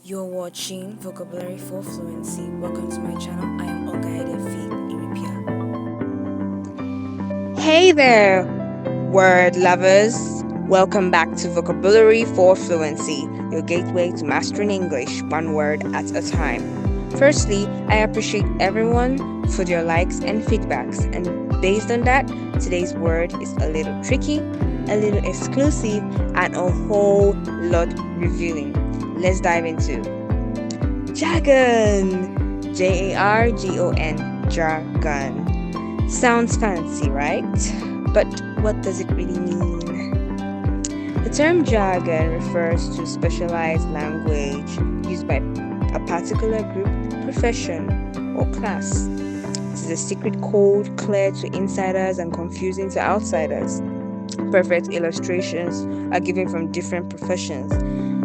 You're watching Vocabulary for Fluency. Welcome to my channel. I am Ogar-Ede Faith Iripia. Hey there, word lovers. Welcome back to Vocabulary for Fluency, your gateway to mastering English one word at a time. Firstly, I appreciate everyone for their likes and feedbacks, and based on that, today's word is a little tricky, a little exclusive, and a whole lot revealing. Let's dive into Jargon. Jargon. Jargon. Sounds fancy, right? But what does it really mean? The term jargon refers to specialized language used by a particular group, profession, or class. It is a secret code clear to insiders and confusing to outsiders. Perfect illustrations are given from different professions.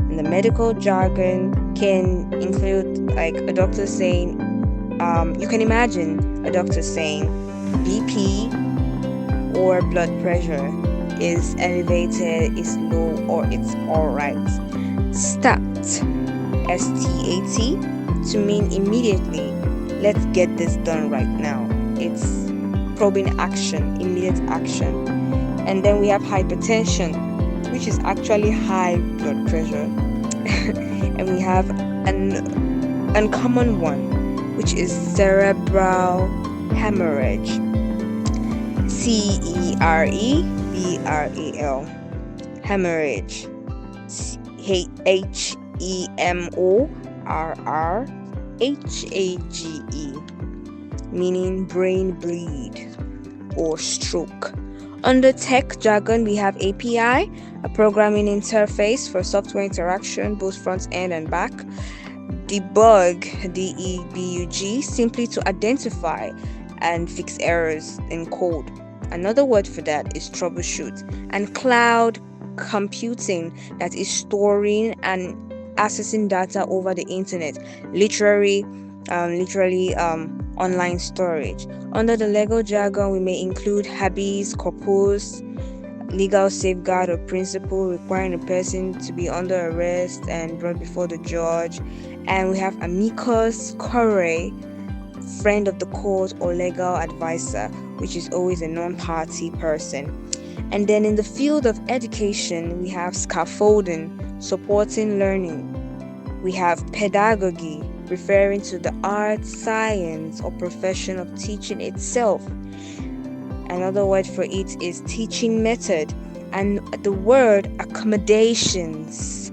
And the medical jargon can include, like, a doctor saying, you can imagine a doctor saying BP or blood pressure is elevated, is low, or it's alright. Stat, STAT, to mean immediately. Let's get this done right now. It's probing action, immediate action. And then we have hypertension, which is actually high blood pressure. And we have an uncommon one, which is cerebral hemorrhage. CEREBRAL, hemorrhage. HEMORRHAGE, meaning brain bleed or stroke. Under tech jargon, we have API, a programming interface for software interaction, both front end and back. Debug, DEBUG, simply to identify and fix errors in code. Another word for that is troubleshoot. And cloud computing, that is storing and accessing data over the internet, literally online storage. Under the legal jargon, we may include habeas corpus, legal safeguard or principle requiring a person to be under arrest and brought before the judge. And we have amicus curiae, friend of the court or legal advisor, which is always a non-party person. And then in the field of education, we have scaffolding, supporting learning. We have pedagogy, referring to the art, science, or profession of teaching itself. Another word for it is teaching method. And the word accommodations,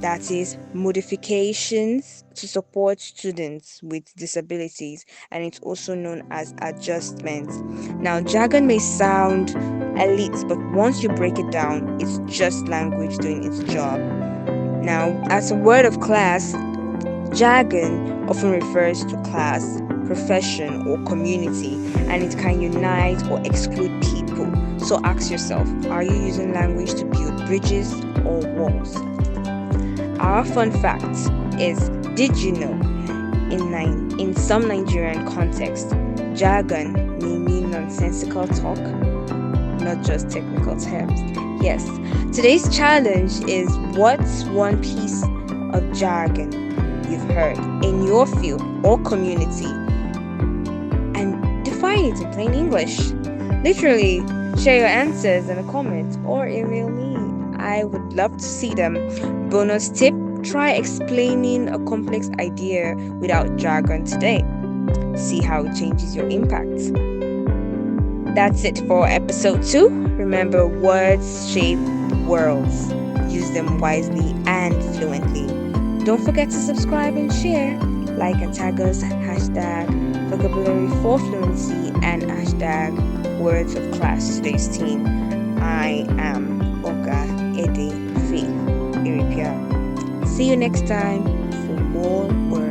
that is modifications to support students with disabilities, and it's also known as adjustments. Now, jargon may sound elite, but once you break it down, it's just language doing its job. Now, as a word of class, jargon often refers to class, profession, or community, and it can unite or exclude people. So ask yourself, are you using language to build bridges or walls? Our fun fact is, did you know in some Nigerian context, jargon may mean nonsensical talk, not just technical terms? Yes, today's challenge is, what's one piece of jargon you've heard in your field or community, and define it in plain English. Literally, share your answers in a comment or email me. I would love to see them. Bonus tip, try explaining a complex idea without jargon today. See how it changes your impact. That's it for episode 2. Remember, words shape worlds. Use them wisely and fluently. Don't forget to subscribe and share. Like and tag us hashtag vocabulary for fluency and hashtag words of class today's team. I am Ogar-Ede Faith Iripia. See you next time for more words.